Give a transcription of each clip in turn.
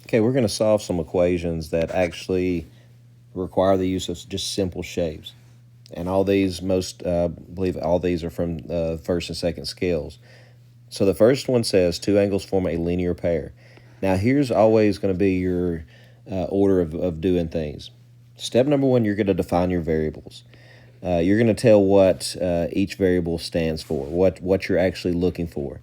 Okay, we're going to solve some equations that actually require the use of just simple shapes. And all these, I believe all these are from first and second scales. So the first one says two angles form a linear pair. Now here's always going to be your order of doing things. Step number one, you're going to define your variables. You're going to tell what each variable stands for, what you're actually looking for.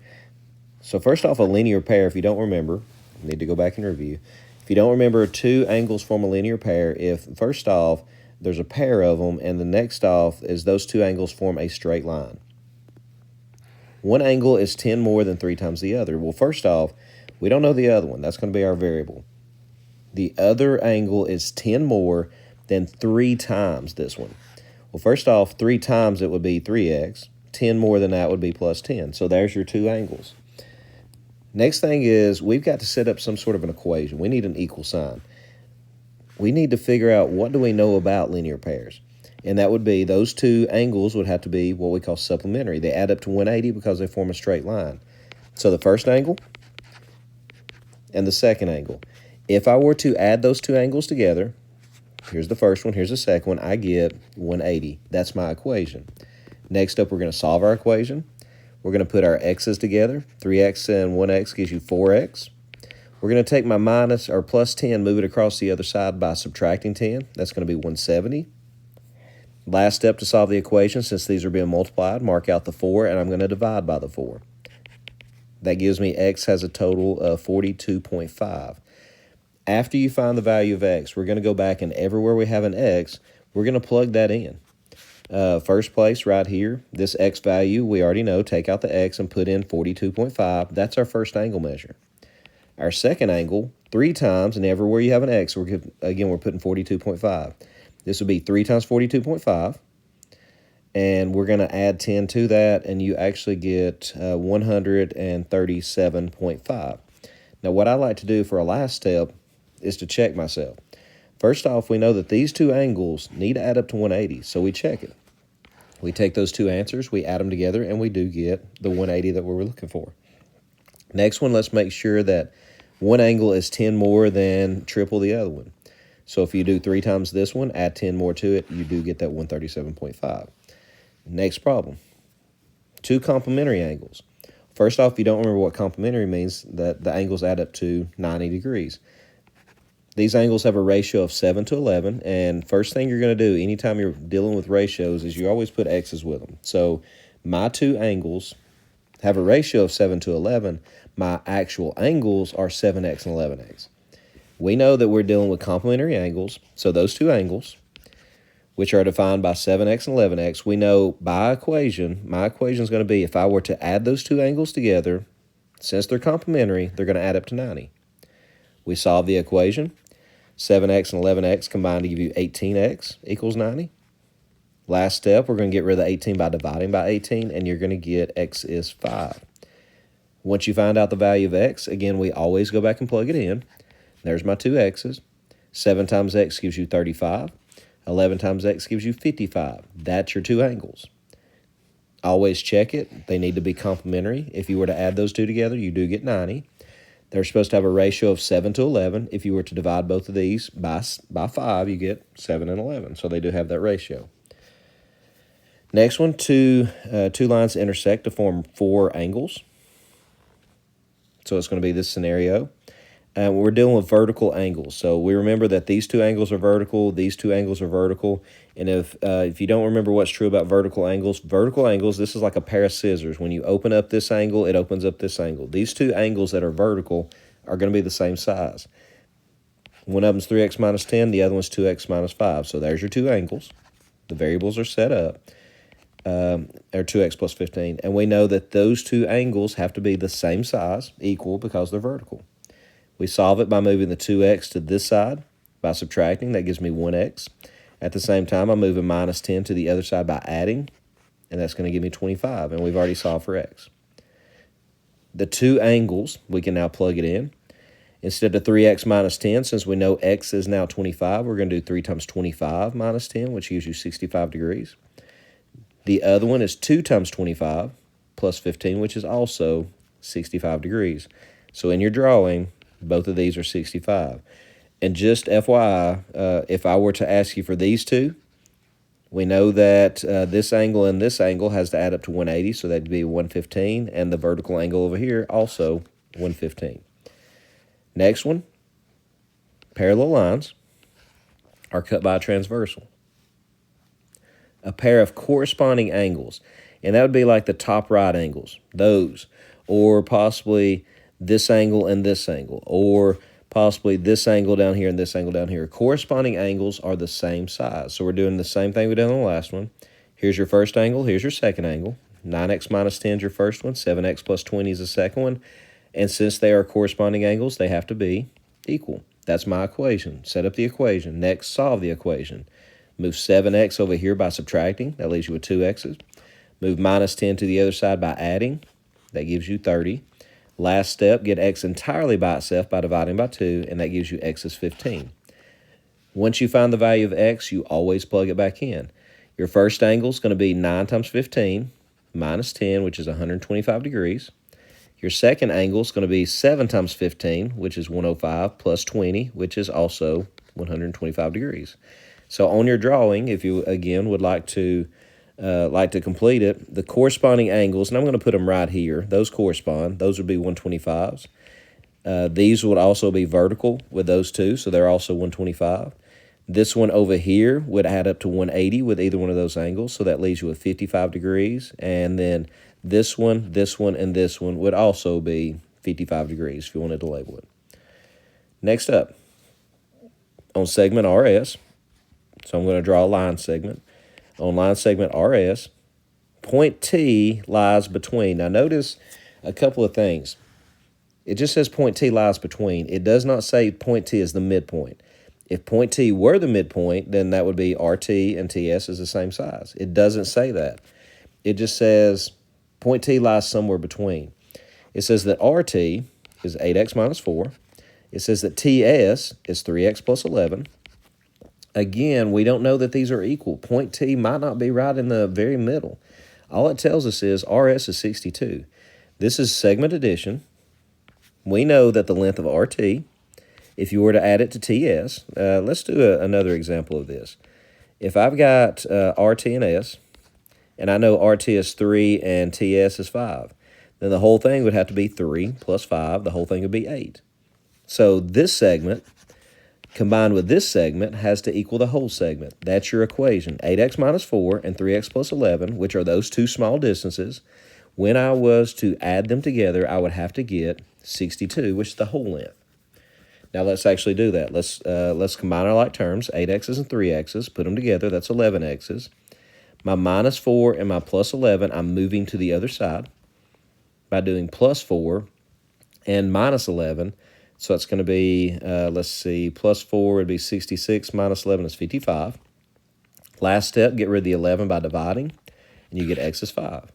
So first off, a linear pair, if you don't remember, you need to go back and review. If you don't remember, two angles form a linear pair if, first off, there's a pair of them, and the next off is those two angles form a straight line. One angle is 10 more than 3 times the other. Well, first off, we don't know the other one. That's going to be our variable. The other angle is 10 more than 3 times this one. Well, first off, 3 times it would be 3x. 10 more than that would be plus 10. So there's your two angles. Next thing is we've got to set up some sort of an equation. We need an equal sign. We need to figure out what do we know about linear pairs. And that would be those two angles would have to be what we call supplementary. They add up to 180 because they form a straight line. So the first angle and the second angle. If I were to add those two angles together, here's the first one, here's the second one, I get 180. That's my equation. Next up, we're going to solve our equation. We're going to put our x's together. 3x and 1x gives you 4x. We're going to take my minus or plus 10, move it across the other side by subtracting 10. That's going to be 170. Last step to solve the equation, since these are being multiplied, mark out the 4, and I'm going to divide by the 4. That gives me x has a total of 42.5. After you find the value of x, we're going to go back, and everywhere we have an x, we're going to plug that in. First place right here, this x value, we already know, take out the x and put in 42.5. That's our first angle measure. Our second angle, 3 times, and everywhere you have an x, we're putting 42.5. This would be 3 times 42.5, and we're going to add 10 to that, and you actually get 137.5. Now, what I like to do for a last step is to check myself. First off, we know that these two angles need to add up to 180, so we check it. We take those two answers, we add them together, and we do get the 180 that we were looking for. Next one, let's make sure that one angle is 10 more than triple the other one. So if you do 3 times this one, add 10 more to it, you do get that 137.5. Next problem, two complementary angles. First off, if you don't remember what complementary means, that the angles add up to 90 degrees. These angles have a ratio of 7 to 11, and first thing you're going to do anytime you're dealing with ratios is you always put x's with them. So my two angles have a ratio of 7 to 11. My actual angles are 7x and 11x. We know that we're dealing with complementary angles, so those two angles, which are defined by 7x and 11x, we know by equation, my equation is going to be if I were to add those two angles together, since they're complementary, they're going to add up to 90. We solve the equation. 7x and 11x combine to give you 18x equals 90. Last step, we're going to get rid of the 18 by dividing by 18, and you're going to get x is 5. Once you find out the value of x, again, we always go back and plug it in. There's my two x's. 7 times x gives you 35. 11 times x gives you 55. That's your two angles. Always check it. They need to be complementary. If you were to add those two together, you do get 90. They're supposed to have a ratio of 7 to 11. If you were to divide both of these by 5, you get 7 and 11. So they do have that ratio. Next one, two lines intersect to form 4 angles. So it's going to be this scenario. We're dealing with vertical angles. So we remember that these two angles are vertical, these two angles are vertical. And if you don't remember what's true about vertical angles, this is like a pair of scissors. When you open up this angle, it opens up this angle. These two angles that are vertical are going to be the same size. One of them's 3x minus 10, the other one's 2x minus 5. So there's your two angles. The variables are set up. Or 2x plus 15. And we know that those two angles have to be the same size, equal, because they're vertical. We solve it by moving the 2x to this side by subtracting. That gives me 1x. At the same time, I'm moving minus 10 to the other side by adding, and that's going to give me 25, and we've already solved for x. The two angles, we can now plug it in. Instead of 3x minus 10, since we know x is now 25, we're going to do 3 times 25 minus 10, which gives you 65 degrees. The other one is 2 times 25 plus 15, which is also 65 degrees. So in your drawing, Both of these are 65. And just FYI, if I were to ask you for these two, we know that this angle and this angle has to add up to 180, so that'd be 115, and the vertical angle over here also 115. Next one, parallel lines are cut by a transversal. A pair of corresponding angles, and that would be like the top right angles, those, or possibly this angle and this angle, or possibly this angle down here and this angle down here. Corresponding angles are the same size. So we're doing the same thing we did on the last one. Here's your first angle, here's your second angle. 9x minus 10 is your first one, 7x plus 20 is the second one. And since they are corresponding angles, they have to be equal. That's my equation. Set up the equation. Next, solve the equation. Move 7x over here by subtracting. That leaves you with 2x's. Move minus 10 to the other side by adding. That gives you 30. Last step, get x entirely by itself by dividing by 2, and that gives you x is 15. Once you find the value of x, you always plug it back in. Your first angle is going to be 9 times 15 minus 10, which is 125 degrees. Your second angle is going to be 7 times 15, which is 105, plus 20, which is also 125 degrees. So on your drawing, if you, again, would like to complete it, the corresponding angles, and I'm going to put them right here, those correspond. Those would be 125s. These would also be vertical with those two, so they're also 125. This one over here would add up to 180 with either one of those angles, so that leaves you with 55 degrees. And then this one, and this one would also be 55 degrees if you wanted to label it. Next up, on segment RS, so I'm going to draw a line segment. On line segment RS, point T lies between. Now notice a couple of things. It just says point T lies between. It does not say point T is the midpoint. If point T were the midpoint, then that would be RT and TS is the same size. It doesn't say that. It just says point T lies somewhere between. It says that RT is 8x minus 4. It says that TS is 3x plus 11. Again, we don't know that these are equal. Point T might not be right in the very middle. All it tells us is RS is 62. This is segment addition. We know that the length of RT, if you were to add it to TS, let's do another example of this. If I've got RT and S, and I know RT is 3 and TS is 5, then the whole thing would have to be 3 plus 5. The whole thing would be 8. So this segment combined with this segment has to equal the whole segment. That's your equation. 8x minus 4 and 3x plus 11, which are those two small distances. When I was to add them together, I would have to get 62, which is the whole length. Now let's actually do that. Let's combine our like terms, 8x's and 3x's, put them together, that's 11x's. My minus 4 and my plus 11, I'm moving to the other side by doing plus 4 and minus 11. So it's going to be, let's see, plus 4 would be 66, minus 11 is 55. Last step, get rid of the 11 by dividing, and you get x is 5.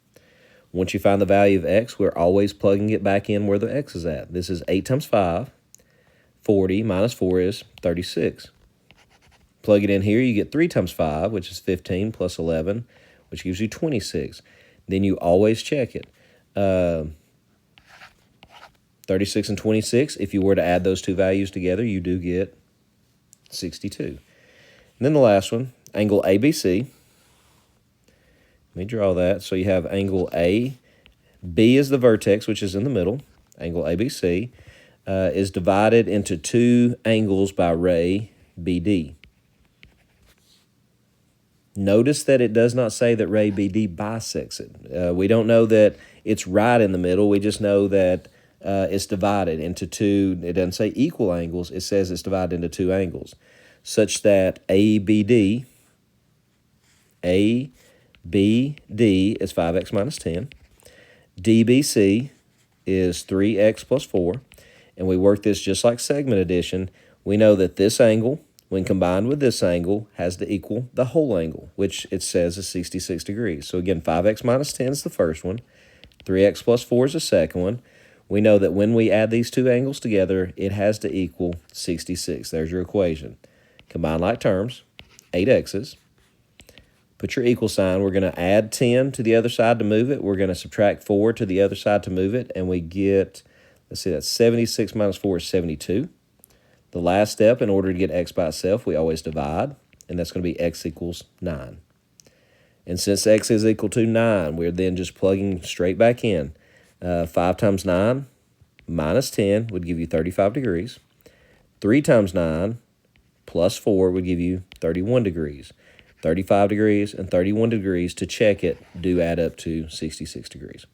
Once you find the value of x, we're always plugging it back in where the x is at. This is 8 times 5, 40, minus 4 is 36. Plug it in here, you get 3 times 5, which is 15, plus 11, which gives you 26. Then you always check it. 36 and 26, if you were to add those two values together, you do get 62. And then the last one, angle ABC. Let me draw that. So you have angle A. B is the vertex, which is in the middle. Angle ABC is divided into two angles by ray BD. Notice that it does not say that ray BD bisects it. We don't know that it's right in the middle. We just know that it's divided into two. It doesn't say equal angles. It says it's divided into two angles, such that ABD is 5x minus 10. DBC is 3x plus 4. And we work this just like segment addition. We know that this angle, when combined with this angle, has to equal the whole angle, which it says is 66 degrees. So again, 5x minus 10 is the first one. 3x plus 4 is the second one. We know that when we add these two angles together, it has to equal 66. There's your equation. Combine like terms, 8x's. Put your equal sign. We're going to add 10 to the other side to move it. We're going to subtract 4 to the other side to move it, and we get, Let's see, that's 76 minus 4 is 72. The last step, in order to get x by itself, we always divide, and that's going to be x equals 9. And since x is equal to 9, we're then just plugging straight back in. 5 times 9 minus 10 would give you 35 degrees. 3 times 9 plus 4 would give you 31 degrees. 35 degrees and 31 degrees, to check it, do add up to 66 degrees.